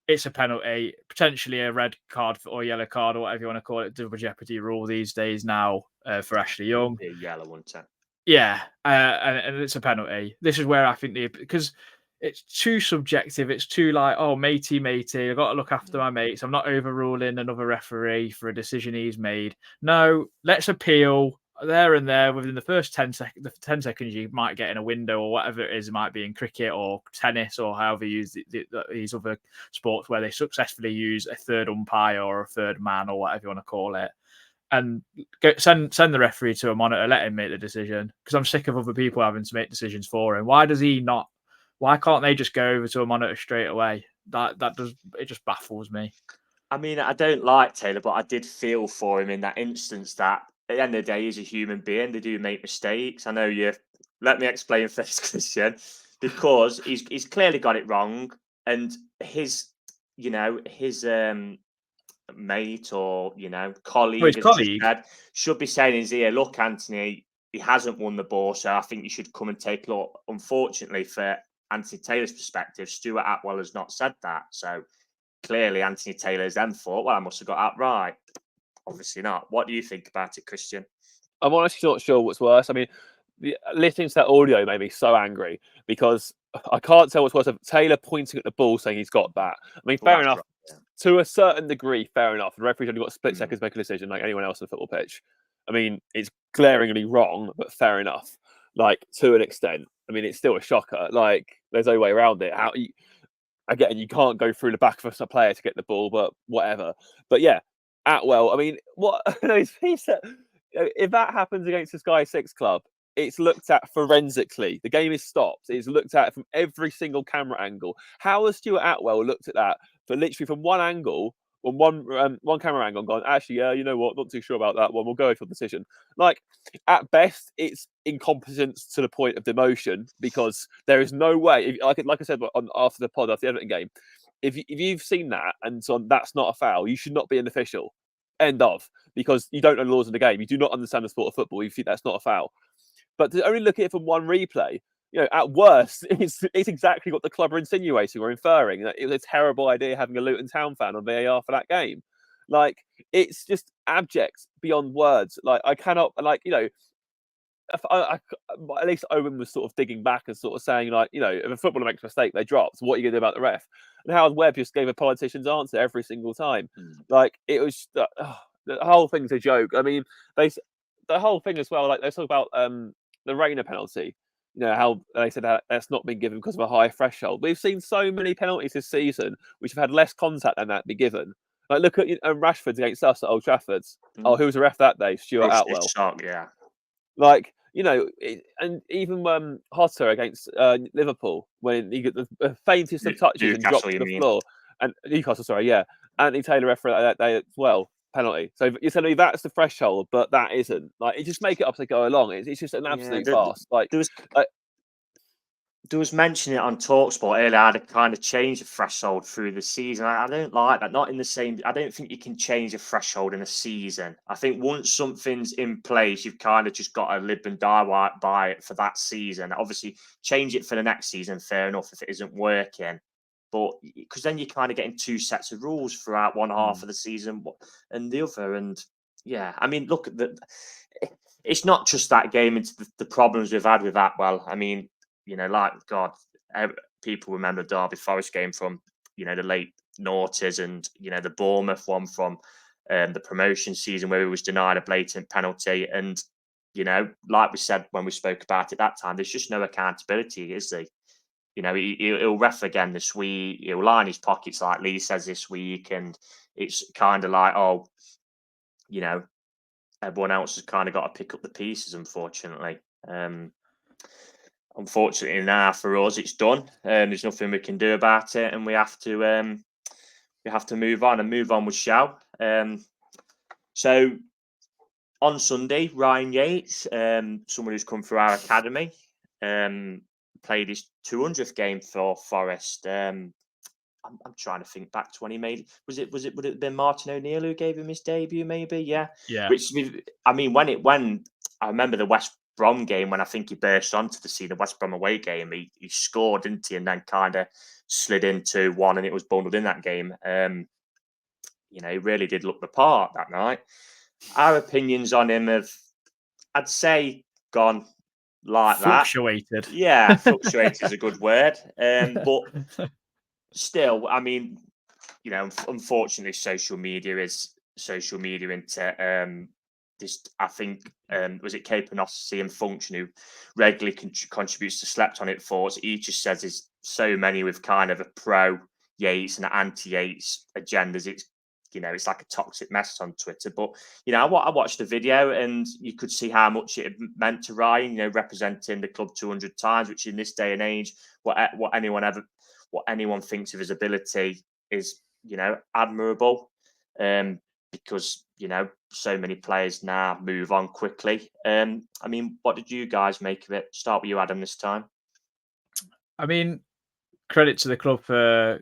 It's a penalty, potentially a red card or yellow card or whatever you want to call it. Double jeopardy rule these days now for Ashley Young. Be a yellow, wouldn't it? Yeah, and it's a penalty. This is where I think because it's too subjective. It's too like, oh, matey. I've got to look after my mates. I'm not overruling another referee for a decision he's made. No, let's appeal there and there within the first 10 seconds. The 10 seconds you might get in a window or whatever it is. It might be in cricket or tennis or however you use these other sports where they successfully use a third umpire or a third man or whatever you want to call it. And send the referee to a monitor, let him make the decision, because I'm sick of other people having to make decisions for him. Why does he not? Why can't they just go over to a monitor straight away? It just baffles me. I mean, I don't like Taylor, but I did feel for him in that instance that at the end of the day, he's a human being. They do make mistakes. I know you. Let me explain first, Christian, because he's clearly got it wrong, and his mate or Oh, his colleague, as I just colleague. said, should be saying in his ear, "Look, Anthony, he hasn't won the ball, so I think you should come and take a look." Unfortunately, for Anthony Taylor's perspective, Stuart Atwell has not said that, so clearly Anthony Taylor's then thought, "Well, I must have got that right." Obviously not. What do you think about it, Christian? I'm honestly not sure what's worse. I mean, listening to that audio made me so angry because I can't tell what's worse of Taylor pointing at the ball saying he's got that. I mean, Well, fair that's enough. right, yeah. To a certain degree, fair enough. The referee's only got split Mm. seconds to make a decision like anyone else on the football pitch. I mean, it's glaringly wrong, but fair enough. Like, to an extent. I mean, it's still a shocker. Like, there's no way around it. Again, you can't go through the back of a player to get the ball, but whatever. But yeah, Atwell, I mean, what he said, if that happens against the Sky 6 club, it's looked at forensically. The game is stopped. It's looked at from every single camera angle. How has Stuart Atwell looked at that for literally from one angle, on one camera angle, and gone, actually, yeah, you know what, not too sure about that one. We'll go for the decision. Like, at best, it's incompetence to the point of demotion because there is no way. Like I said after the pod, after the Everton game, if you've seen that and so on, that's not a foul, you should not be an official. End of. Because you don't know the laws of the game. You do not understand the sport of football. You think that's not a foul. But to only look at it from one replay, at worst, it's exactly what the club are insinuating or inferring. That it was a terrible idea having a Luton Town fan on VAR for that game. Like, it's just abject beyond words. Like, I cannot, at least Owen was sort of digging back and sort of saying, like, if a footballer makes a mistake, they drop. So what are you going to do about the ref? And Howard Webb just gave a politician's answer every single time. Like, it was the whole thing's a joke. I mean, the whole thing as well. Like, they talk about the Rayner penalty. How they said that that's not been given because of a high threshold. We've seen so many penalties this season which have had less contact than that be given. Like, look at Rashford's against us at Old Trafford. Oh, who was the ref that day? Stuart Atwell. Yeah. Like, and even Hotter against Liverpool when he got the faintest of touches and dropped to the floor. And Newcastle, sorry, yeah. Anthony Taylor referee that day as well. Penalty. So you're telling me that's the threshold, but that isn't. Like, it just make it up as they go along. It's just an absolute farce. There was mentioning it on TalkSport earlier. How to kind of change the threshold through the season. I don't like that. Not in the same. I don't think you can change a threshold in a season. I think once something's in place, you've kind of just got to live and die by it for that season. Obviously, change it for the next season. Fair enough if it isn't working. But because then you're kind of getting two sets of rules throughout one half of the season and the other. And yeah, I mean, look, it's not just that game. It's the problems we've had with that. Well, I mean, like God, people remember the Derby Forest game from the late noughties and the Bournemouth one from the promotion season where he was denied a blatant penalty. And like we said when we spoke about it that time, there's just no accountability, is there? He'll ref again this week. He'll line his pockets, like Lee says this week, and it's kind of like, everyone else has kind of got to pick up the pieces, unfortunately. Unfortunately, now for us, it's done. There's nothing we can do about it, and we have to move on and move on with shall. So on Sunday, Ryan Yates, someone who's come through our academy, played his 200th game for Forest. I'm trying to think back to when he made. Would it have been Martin O'Neill who gave him his debut? Maybe, yeah. Yeah. When I remember the West Brom game when I think he burst onto the scene, the West Brom away game, he scored, didn't he? And then kind of slid into one, and it was bundled in that game. He really did look the part that night. Our opinions on him have, I'd say, gone like fluctuated. That. Yeah, fluctuated is a good word. But still, unfortunately, social media into this. I think was it Capanossi and Function who regularly contributes to Slept On It Thoughts. He just says there's so many with kind of a pro Yates and anti Yates agendas. It's like a toxic mess on Twitter. But I watched the video and you could see how much it meant to Ryan. Representing the club 200 times, which in this day and age, what anyone thinks of his ability is, admirable. Because so many players now move on quickly. What did you guys make of it? Start with you, Adam, this time. Credit to the club for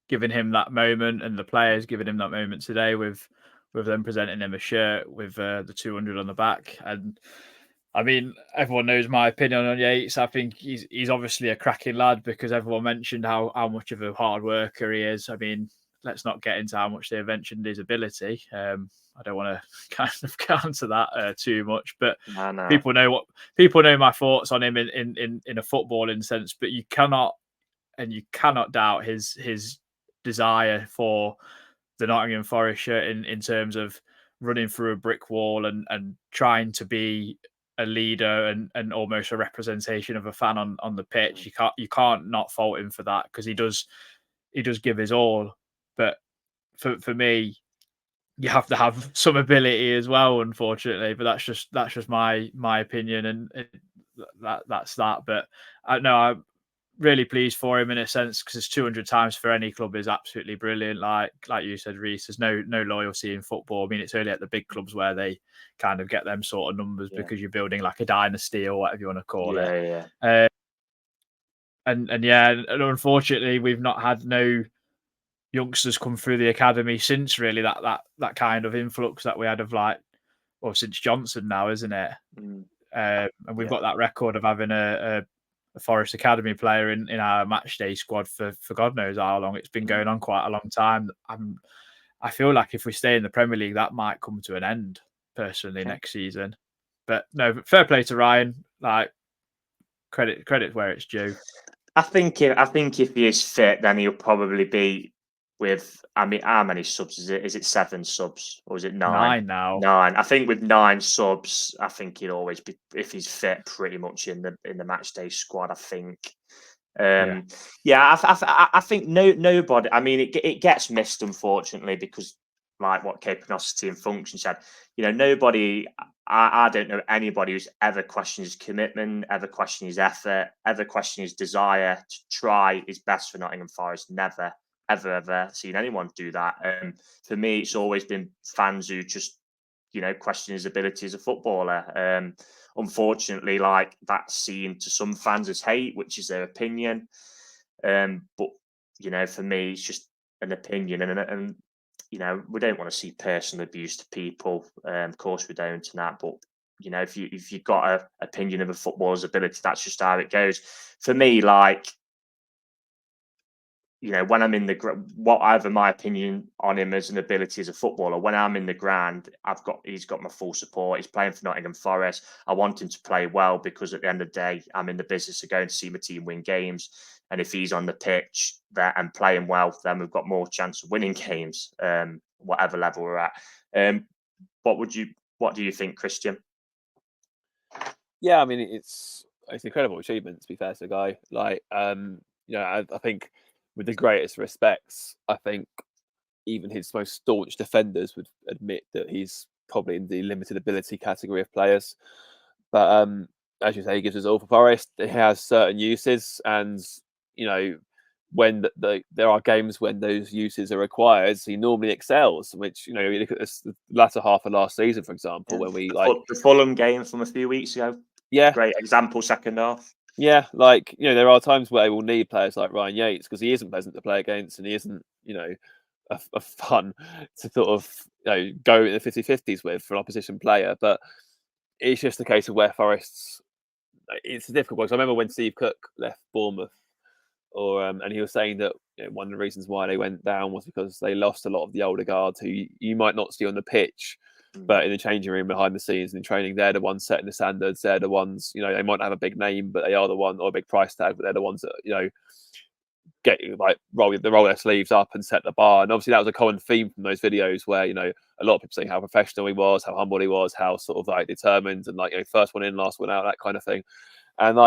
giving him that moment, and the players giving him that moment today with them presenting him a shirt with the 200 on the back. And everyone knows my opinion on Yates. I think he's obviously a cracking lad because everyone mentioned how much of a hard worker he is. Let's not get into how much they mentioned his ability. I don't want to kind of get onto that too much, but no. people know my thoughts on him in a footballing sense. But you cannot doubt his desire for the Nottingham Forest shirt in terms of running through a brick wall and trying to be a leader and almost a representation of a fan on the pitch. You can't not fault him for that because he does give his all. But for me, you have to have some ability as well, unfortunately. But that's just my opinion, and that's that. But I'm really pleased for him in a sense because it's 200 times for any club is absolutely brilliant. Like you said, Reese, there's no loyalty in football. It's only at the big clubs where they kind of get them sort of numbers because you're building like a dynasty or whatever you want to call it. Yeah. And unfortunately, we've not had no youngsters come through the academy since really that kind of influx that we had of since Johnson now, isn't it? And we've got that record of having a Forest Academy player in our match day squad for God knows how long. It's been going on quite a long time. I feel like if we stay in the Premier League, that might come to an end personally next season. But no, fair play to Ryan. Credit where it's due. I think if he is fit, then he'll probably be with. How many subs is it? Is it 7 subs or is it 9? 9 now. 9. I think with 9 subs, I think he'll always be, if he's fit, pretty much in the match day squad. I think. I think nobody. It gets missed unfortunately because, like what Capanosity and Function said, nobody. I don't know anybody who's ever questioned his commitment, ever questioned his effort, ever questioned his desire to try his best for Nottingham Forest. Never, ever seen anyone do that. For me, it's always been fans who just, question his ability as a footballer. Unfortunately, that's seen to some fans as hate, which is their opinion. But for me, it's just an opinion, and we don't want to see personal abuse to people. Of course, we don't, and that. But if you've got an opinion of a footballer's ability, that's just how it goes. For me, when I'm in whatever my opinion on him as an ability as a footballer, when I'm in the ground, he's got my full support. He's playing for Nottingham Forest. I want him to play well because at the end of the day, I'm in the business of going to see my team win games. And if he's on the pitch there and playing well, then we've got more chance of winning games, whatever level we're at. What do you think, Christian? Yeah, it's an incredible achievement, to be fair to the guy. I think with the greatest respects, I think even his most staunch defenders would admit that he's probably in the limited ability category of players. But as you say, he gives us all for Forest. He has certain uses, and when there are games when those uses are required, he normally excels. Which you look at the latter half of last season, for example, when we the Fulham game from a few weeks ago. Yeah, great example. Second half. Yeah, there are times where we'll need players like Ryan Yates because he isn't pleasant to play against, and he isn't a fun to sort of go in the 50-50s with for an opposition player. But it's just a case of where Forest's. It's a difficult one. So I remember when Steve Cook left Bournemouth, and he was saying that one of the reasons why they went down was because they lost a lot of the older guards who you might not see on the pitch, but in the changing room behind the scenes and in training, they're the ones setting the standards. They're the ones, they might not have a big name, but they are the one or a big price tag, but they're the ones that get roll their sleeves up and set the bar. And obviously that was a common theme from those videos where a lot of people saying how professional he was, how humble he was, how sort of determined and first one in, last one out, that kind of thing. And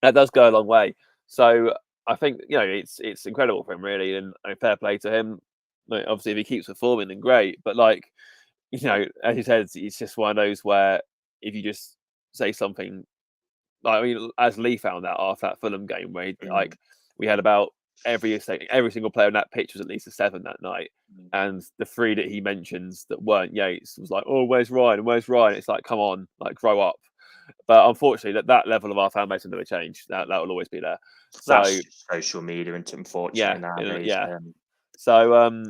that does go a long way. So I think it's incredible for him really, and fair play to him. Obviously if he keeps performing, then great. But as you said, it's just one of those where if you just say something, as Lee found out after that Fulham game, where we had about every single player on that pitch was at least a 7 that night, and the 3 that he mentions that weren't Yates was like, oh, where's Ryan? Where's Ryan? It's like, come on, grow up. But unfortunately, that level of our fan base will never change. That will always be there. That's social media, unfortunately, nowadays. Yeah. So,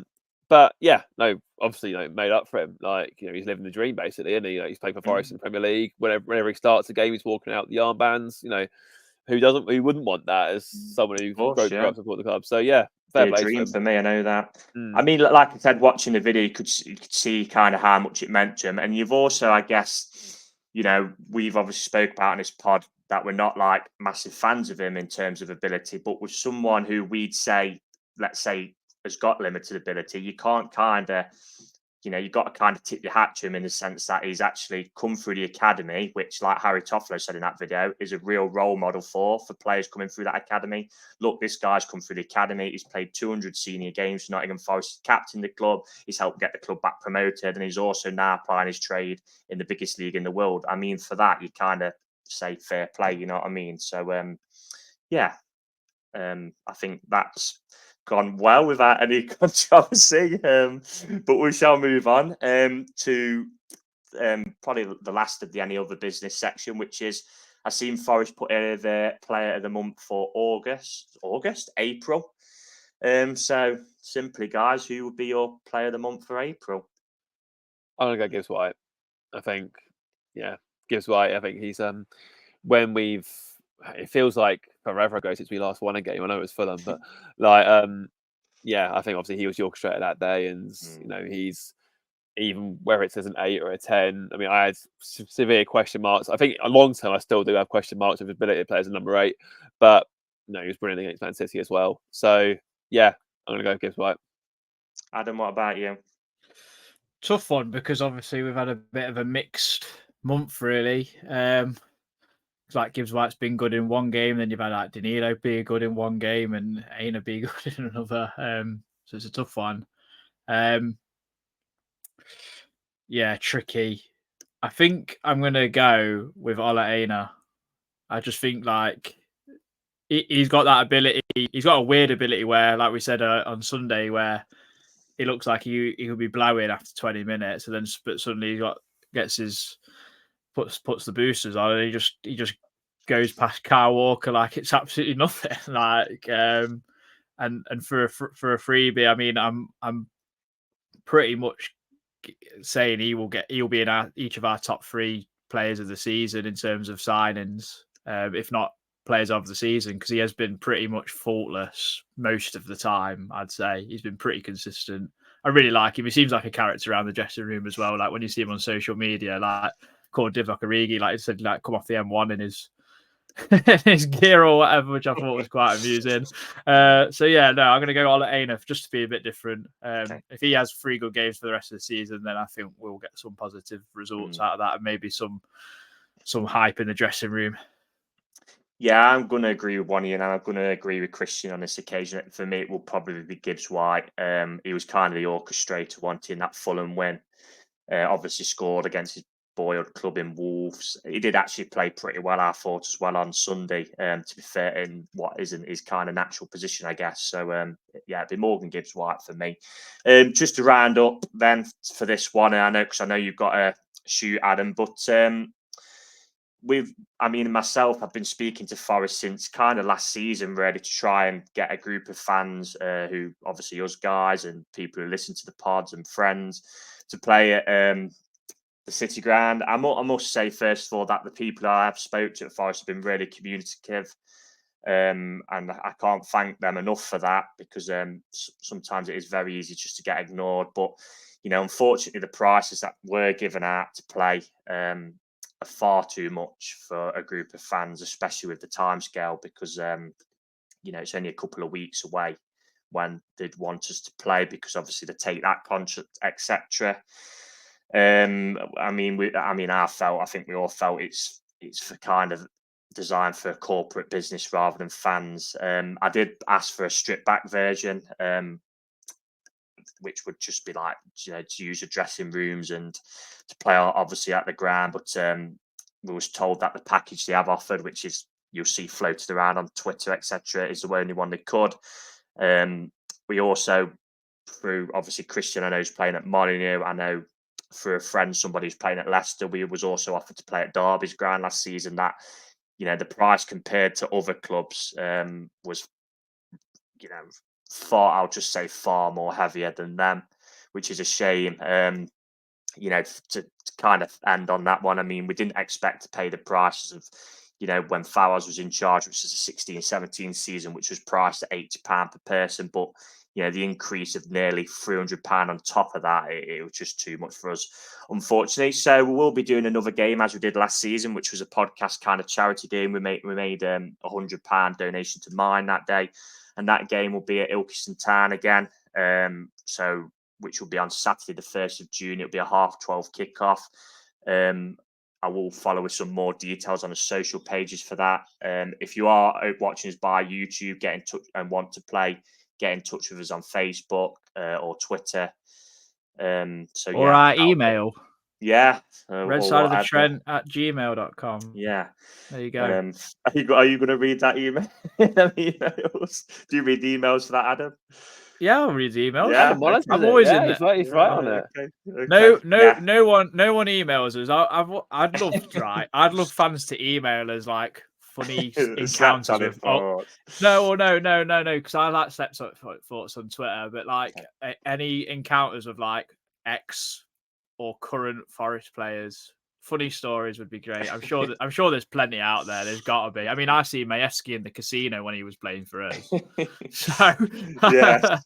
but yeah, no, obviously, made up for him. He's living the dream basically, and he's playing for Forest in the Premier League. Whenever he starts a game, he's walking out the armbands. Who wouldn't want that as someone who grew up to support the club? So yeah, fair play dream to him. For me. I know that. I mean, like I said, watching the video, you could see kind of how much it meant to him, and you've also, I guess, we've obviously spoke about in this pod that we're not massive fans of him in terms of ability, but with someone who we'd say, let's say, has got limited ability, you can't you've got to kind of tip your hat to him in the sense that he's actually come through the academy, which, like Harry Toffolo said in that video, is a real role model for players coming through that academy. Look, this guy's come through the academy. He's played 200 senior games for Nottingham Forest, captained the club. He's helped get the club back promoted, and he's also now applying his trade in the biggest league in the world. I mean, for that, you kind of say fair play, you know what I mean? So, I think that's gone well without any controversy. But we shall move on to probably the last of the any other business section, which is I've seen Forest put in the player of the month for April. So simply, guys, who would be your player of the month for April? I'm gonna go Gibbs White. I think, Gibbs White. I think he's it feels like forever ago since we last won a game. I know it was Fulham, but I think obviously he was the orchestrator that day, and he's even whether it says an 8 or a 10. I mean, I had severe question marks. I think long term I still do have question marks of his ability to play as a number 8, but he was brilliant against Man City as well. So I'm gonna go Gibbs White. Adam, what about you? Tough one because obviously we've had a bit of a mixed month, really. Gibbs White's been good in one game, then you've had Danilo be good in one game and Aina be good in another. So it's a tough one. Tricky. I think I'm gonna go with Ola Aina. I just think he's got that ability. He's got a weird ability where, like we said on Sunday, where he looks like he could be blowing after 20 minutes, and then suddenly puts the boosters on, and he just goes past Kyle Walker like it's absolutely nothing. And for a freebie, I mean, I'm pretty much saying he'll be in each of our top 3 players of the season in terms of signings, if not players of the season, because he has been pretty much faultless most of the time. I'd say he's been pretty consistent. I really like him. He seems like a character around the dressing room as well. Like when you see him on social media, called Divock Origi, like he said, come off the M1 in his gear or whatever, which I thought was quite amusing. I'm going to go Ola Aina just to be a bit different. If he has 3 good games for the rest of the season, then I think we'll get some positive results out of that, and maybe some hype in the dressing room. Yeah, I'm going to agree with one of you, and I'm going to agree with Christian on this occasion. For me, it will probably be Gibbs White. He was kind of the orchestrator wanting that Fulham win. Obviously scored against his boyhood club in Wolves. He did actually play pretty well, I thought, as well on Sunday, to be fair, in what isn't his kind of natural position, I guess. So, it'd be Morgan Gibbs-White for me. Just to round up then for this one, and I know you've got a shoot, Adam, but myself, I've been speaking to Forest since kind of last season, really, to try and get a group of fans who, obviously, us guys and people who listen to the pods and friends, to play at the City Ground. I must say, first of all, that the people I have spoke to at Forest have been really communicative, and I can't thank them enough for that, because sometimes it is very easy just to get ignored. But unfortunately, the prices that were given out to play are far too much for a group of fans, especially with the timescale, because it's only a couple of weeks away when they'd want us to play, because obviously they take that contract, etc. I think we all felt it's for kind of designed for a corporate business rather than fans. I did ask for a stripped back version, which would just be like, to use the dressing rooms and to play obviously at the ground. But we was told that the package they have offered, which is you'll see floated around on Twitter, etc., is the only one they could. We also, through obviously Christian, I know he's playing at Molineux. I know for a friend, somebody who's playing at Leicester, we was also offered to play at Derby's ground last season. That, the price compared to other clubs was, I'll just say far more heavier than them, which is a shame. To kind of end on that one, we didn't expect to pay the prices of, when Fowers was in charge, which was a 16-17 season, which was priced at £80 per person. But, the increase of nearly £300 on top of that, it was just too much for us, unfortunately. So we will be doing another game as we did last season, which was a podcast kind of charity game. We made £100 donation to mine that day. And that game will be at Ilkeston Town again. Which will be on Saturday, the 1st of June. It'll be a 12:30 kickoff. I will follow with some more details on the social pages for that. If you are watching us by YouTube, get in touch and want to play, get in touch with us on Facebook or Twitter. Or our email. Yeah. redsideofthetrent@gmail.com. Yeah. There you go. Are you going to read that email? Emails? Do you read the emails for that, Adam? Yeah, I'll read the emails. Yeah, I'm always in there. He's right on it. Okay. No one emails us. I'd love to try. I'd love fans to email us like funny encounters with. No, because I like Slept Thoughts on Twitter, but like any encounters of like ex or current Forest players. Funny stories would be great. I'm sure there's plenty out there. There's got to be. I see Majewski in the casino when he was playing for us. So yeah.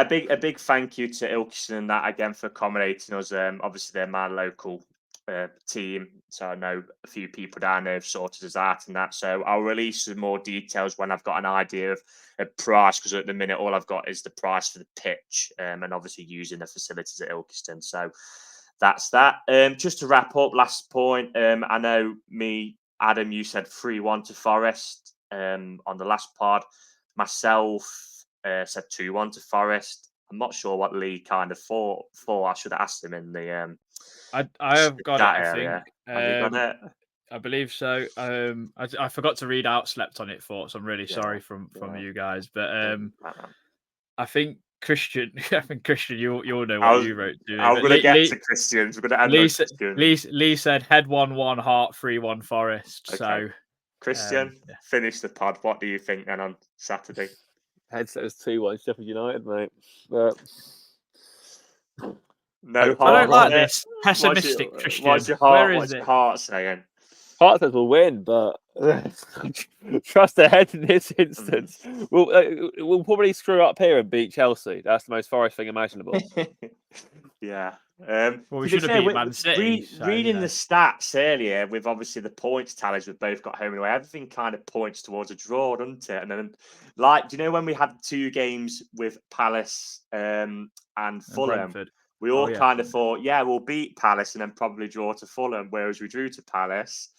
A big thank you to Ilkeston and that again for accommodating us. Obviously they're my local team, so I know a few people down there have sorted us out and that. So I'll release some more details when I've got an idea of a price, because at the minute all I've got is the price for the pitch, and obviously using the facilities at Ilkeston. So that's that. Just to wrap up, last point. I know Adam, you said 3-1 to Forest on the last pod. Myself said 2-1 to Forest. I'm not sure what Lee kind of thought. I should have asked him in the. I have got it. I think. Have you got it? I believe so. I forgot to read out Slept on It Thoughts. I'm really sorry from you guys, but I think Christian, you'll know what you wrote. I'm going to get to Christians. We're going to end Lee said head 1-1, heart 3-1 Forest. Okay. So Christian, finish the pod. What do you think then on Saturday? Head says 2-1 Sheffield United, mate. No, I don't like this pessimistic Christian. What's your heart saying? Heart says we'll win, but trust the head in this instance. We'll probably screw up here and beat Chelsea. That's the most Forest thing imaginable. Yeah. Well, we should have beat Man City. Reading the stats earlier, with obviously the points tallies, we've both got home and away. Everything kind of points towards a draw, doesn't it? And then, do you know when we had 2 games with Palace and Fulham? We all kind of thought, we'll beat Palace and then probably draw to Fulham, whereas we drew to Palace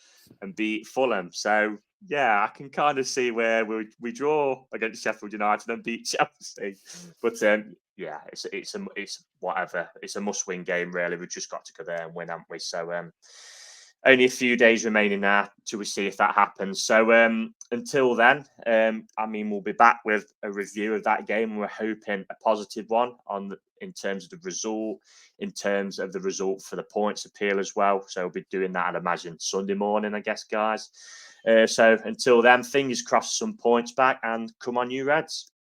and beat Fulham. So, I can kind of see where we draw against Sheffield United and beat Chelsea. But, yeah, it's whatever. It's a must-win game, really. We've just got to go there and win, haven't we? So only a few days remaining now till we see if that happens. So until then, I mean, we'll be back with a review of that game. We're hoping a positive one in terms of the result, in terms of the result for the points appeal as well. So we'll be doing that, I'd imagine, Sunday morning, I guess, guys. So until then, fingers crossed, some points back, and come on, you Reds.